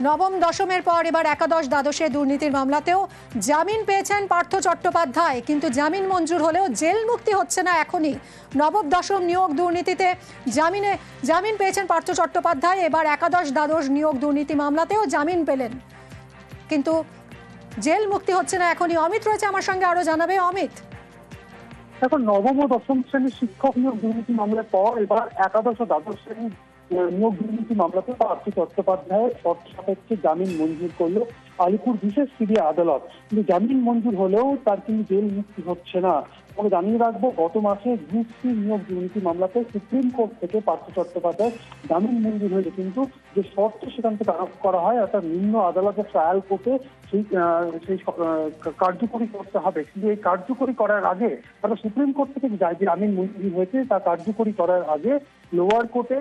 নবম দশমের পর এবার একাদশ দ্বাদশে দুর্নীতির মামলাতেও জামিন পেয়েছেন পার্থ চট্টোপাধ্যায়, কিন্তু জামিন মঞ্জুর হলেও জেল মুক্তি হচ্ছে না এখনই। নবম দশম নিয়োগ দুর্নীতিতে জামিন পেয়েছেন পার্থ চট্টোপাধ্যায়, এবার একাদশ দ্বাদশ নিয়োগ দুর্নীতি মামলাতেও জামিন পেলেন, কিন্তু জেল মুক্তি হচ্ছে না এখনই। অমিত রয়েছে আমার সঙ্গে, আরো জানাবে অমিত। এখন নবম ও দশম শ্রেণীর শিক্ষক নিয়োগ দুর্নীতি মামলার পর এবার একাদশ ও দ্বাদশ শ্রেণীর নিয়োগ দুর্নীতি মামলাতে পার্থ চট্টোপাধ্যায়ের শর্ত সাপেক্ষে জামিন মঞ্জুর করলো আলিপুর বিশেষ সিবিআই আদালত। কিন্তু জামিন মঞ্জুর হলেও তার কিন্তু জেল মুক্তি হচ্ছে না। আমরা জানিয়ে রাখবো, গত মাসে গ্রুপ সি নিয়োগ দুর্নীতি মামলাতে সুপ্রিম কোর্ট থেকে পার্থ চট্টোপাধ্যায় জামিন মঞ্জুর হয়েছে, কিন্তু যে শর্ত সেখান থেকে আরোপ করা হয় অর্থাৎ নিম্ন আদালতের ট্রায়াল কোর্টে সেই কার্যকরী করতে হবে। কিন্তু এই কার্যকরী করার আগে অর্থাৎ সুপ্রিম কোর্ট থেকে যে জামিন মঞ্জুর হয়েছে তা কার্যকরী করার আগে লোয়ার কোর্টে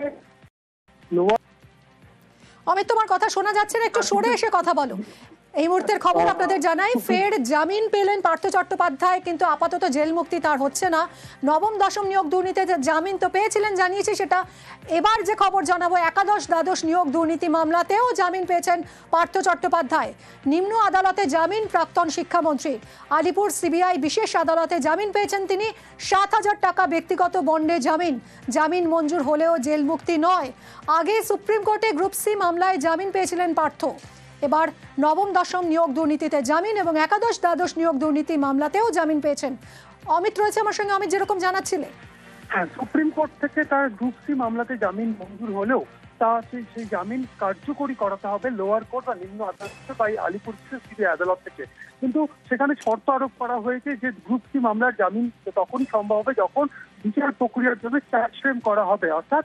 অমিত, তোমার কথা শোনা যাচ্ছে না, একটু সরে এসে কথা বলো। এই মুহূর্তের খবর আপনাদের জানাই, ফের জামিন পেলেন পার্থ চট্টোপাধ্যায়, কিন্তু আপাতত জেল মুক্তি তার হচ্ছে না। নবম দশম নিয়োগ দুর্নীতিতে জামিন তো পেয়েছিলেন, জানিয়েছি সেটা। এবার যে খবর জানাবো, একাদশ দ্বাদশ নিয়োগ দুর্নীতি মামলাতেও জামিন পেয়েছেন পার্থ চট্টোপাধ্যায়। নিম্ন আদালতে জামিন প্রাক্তন শিক্ষামন্ত্রী, আলিপুর সিবিআই বিশেষ আদালতে জামিন পেয়েছেন তিনি। 7,000 টাকা ব্যক্তিগত বন্ডে জামিন মঞ্জুর হলেও জেল মুক্তি নয়। আগে সুপ্রিম কোর্টে গ্রুপ সি মামলায় জামিন পেয়েছিলেন পার্থ, এবার নবম দশম নিয়োগ দুর্নীতিতে জামিন এবং একাদশ দ্বাদশ নিয়োগ দুর্নীতি মামলাতেও জামিন পেয়েছেন। অমিত রয়েছে আমার সঙ্গে। অমিত, যেরকম জানাচ্ছিলে, হ্যাঁ, সুপ্রিম কোর্ট থেকে তার গ্রুপ সি মামলাতে জামিন মঞ্জুর হলেও তা সেই জামিন কার্যকরী করাতে হবে লোয়ার কোর্ট বা নিম্ন আদালত বা আলিপুর সিবিআই আদালত থেকে। কিন্তু সেখানে শর্ত আরোপ করা হয়েছে যে গ্রুপ সি মামলার জামিন তখনই সম্ভব হবে যখন বিচার প্রক্রিয়ার জন্য চার্জ ফ্রেম করা হবে, অর্থাৎ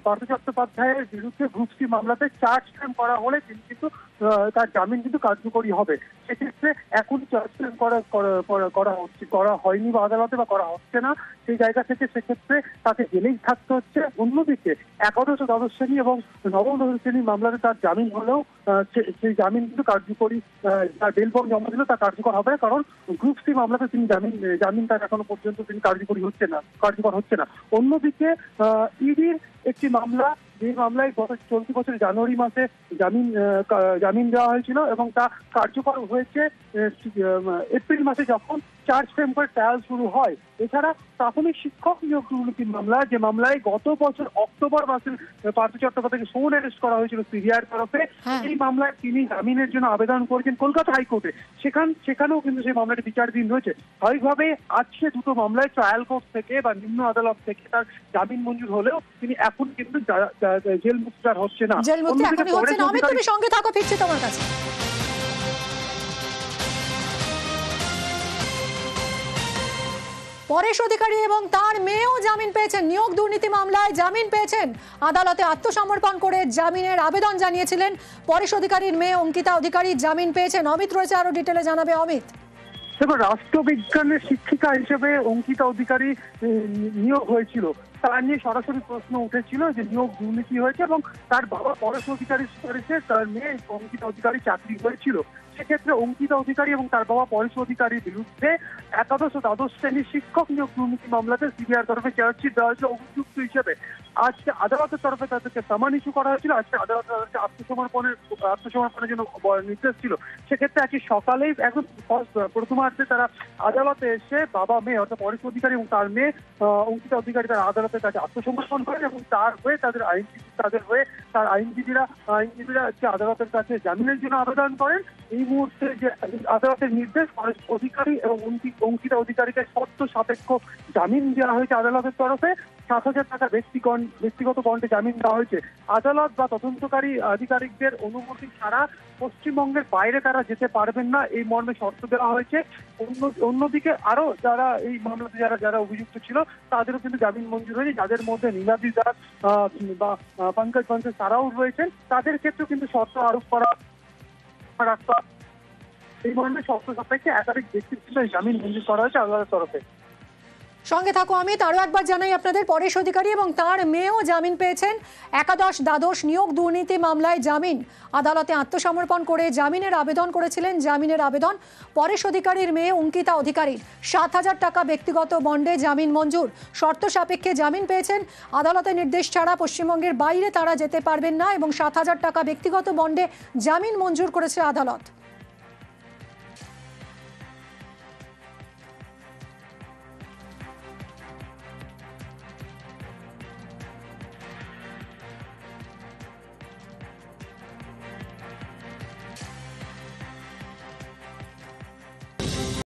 পার্থ চট্টোপাধ্যায়ের বিরুদ্ধে গ্রুপ সি মামলাতে চার্জ ফ্রেম করা হলে তিনি কিন্তু তার জামিন কিন্তু কার্যকরী হবে। সেক্ষেত্রে এখন চার্জ ফ্রেম করা হয়নি বা আদালতে বা করা হচ্ছে না, সেই জায়গা থেকে সেক্ষেত্রে তাকে জেলেই থাকতে হচ্ছে। অন্যদিকে একাদশ দ্বাদশ শ্রেণী এবং নবম দশম শ্রেণীর মামলাতে তার জামিন হলেও সেই জামিন কিন্তু কার্যকরী, তার বেল বন্ড জমা দিলেও তা কার্যকর হবে, কারণ গ্রুপ সি মামলাতে তিনি জামিন তার এখনো পর্যন্ত তিনি কার্যকর হচ্ছে না। অন্যদিকে ইডির একটি মামলা, যে মামলায় চলতি বছর জানুয়ারি মাসে জামিন দেওয়া হয়েছিল এবং তা কার্যকর হয়েছে এপ্রিল মাসে যখন চার্জ ফ্রেম করে ট্রায়াল শুরু হয়। এছাড়া প্রাথমিক শিক্ষক নিয়োগ দুর্নীতির মামলা, যে মামলায় গত বছর অক্টোবর মাসে পার্থ চট্টোপাধ্যায়কে সমন অ্যারেস্ট করা হয়েছিল সিবিআইয়ের তরফে, এই মামলায় তিনি জামিনের জন্য আবেদন করেছেন কলকাতা হাইকোর্টে। সেখানেও কিন্তু সেই মামলাটি বিচারাধীন রয়েছে। স্বাভাবিকভাবে আজকে দুটো মামলায় ট্রায়াল কোর্ট থেকে বা নিম্ন আদালত থেকে তার জামিন মঞ্জুর হলেও তিনি এখন কিন্তু জেল মুক্তি হচ্ছে না। জেল মুক্তি এখনই হচ্ছে না। অমিত, তুমি সঙ্গে থাকো, ফিরছি তোমার কাছে। পরেশ অধিকারী এবং তার মেয়েও জামিন পেয়েছেন, নিয়োগ দুর্নীতি মামলায় জামিন পেয়েছেন। আদালতে আত্মসমর্পণ করে জামিনের আবেদন জানিয়েছিলেন পরেশ অধিকারীর মেয়ে অঙ্কিতা অধিকারী, জামিন পেয়েছেন। অমিত রয়েছে, আরো ডিটেলে জানাবে অমিত। দেখো, রাষ্ট্রবিজ্ঞানের শিক্ষিকা হিসেবে অঙ্কিতা অধিকারী নিয়োগ হয়েছিল, তা নিয়ে সরাসরি প্রশ্ন উঠেছিল যে নিয়োগ দুর্নীতি হয়েছে এবং তার বাবা পরেশ অধিকারী সুপারিশে তার মেয়ে অঙ্কিতা অধিকারী চাকরি হয়েছিল। সেক্ষেত্রে অঙ্কিতা অধিকারী এবং তার বাবা পরেশ অধিকারীর বিরুদ্ধে একাদশ ও দ্বাদশ শ্রেণীর শিক্ষক নিয়োগ দুর্নীতি মামলাতে সিবিআইয়ের তরফে চার্জশিট দেওয়া হয়েছিল অভিযুক্ত হিসেবে। আজকে আদালতের তরফে তাদেরকে সামান ইস্যু করা হয়েছিল। আজকে আদালত আত্মসমর্পণের জন্য নির্দেশ ছিল। সেক্ষেত্রে আজকে সকালেই একদম প্রথমার্ধে তারা আদালতে এসে বাবা মেয়ে অর্থাৎ পরেশ অধিকারী এবং তার মেয়ে অঙ্কিতা অধিকারী তারা আদালতের কাছে আত্মসমর্পণ করেন এবং তার আইনজীবীরা আদালতের কাছে জামিনের জন্য আবেদন করেন। এই মুহূর্তে যে আদালতের নির্দেশ, পরেশ অধিকারী এবং অঙ্কিতা অধিকারীকে শর্ত সাপেক্ষ জামিন দেওয়া হয়েছে আদালতের তরফে। 7,000 টাকা ব্যক্তিগত বন্ডে জামিন দেওয়া হয়েছে। আদালত বা তদন্তকারী আধিকারিকদের অনুমতি ছাড়া পশ্চিমবঙ্গের বাইরে তারা যেতে পারবেন না, এই মর্মে শর্ত দেওয়া হয়েছে। অন্যদিকে আরো যারা এই মামলাতে যারা অভিযুক্ত ছিল তাদেরও কিন্তু জামিন মঞ্জুর হয়েছে, যাদের মধ্যে নীলাদ্রি দাস বা পঙ্কজ তারাও রয়েছেন। তাদের ক্ষেত্রেও কিন্তু শর্ত আরোপ করা এই মর্মে শর্ত সাপেক্ষে একাধিক ব্যক্তির জামিন মঞ্জুর করা হয়েছে আদালতের তরফে। সঙ্গে থাকো অমিত। আরও একবার জানাই আপনাদের, পরেশ অধিকারী এবং তার মেয়েও জামিন পেয়েছেন। একাদশ দ্বাদশ নিয়োগ দুর্নীতি মামলায় জামিন আদালতে আত্মসমর্পণ করে জামিনের আবেদন করেছিলেন। জামিনের আবেদন পরেশ অধিকারীর মেয়ে অঙ্কিতা অধিকারীর 7,000 টাকা ব্যক্তিগত বন্ডে জামিন মঞ্জুর। শর্ত সাপেক্ষে জামিন পেয়েছেন। আদালতের নির্দেশ ছাড়া পশ্চিমবঙ্গের বাইরে তারা যেতে পারবেন না এবং 7,000 টাকা ব্যক্তিগত বন্ডে জামিন মঞ্জুর করেছে আদালত।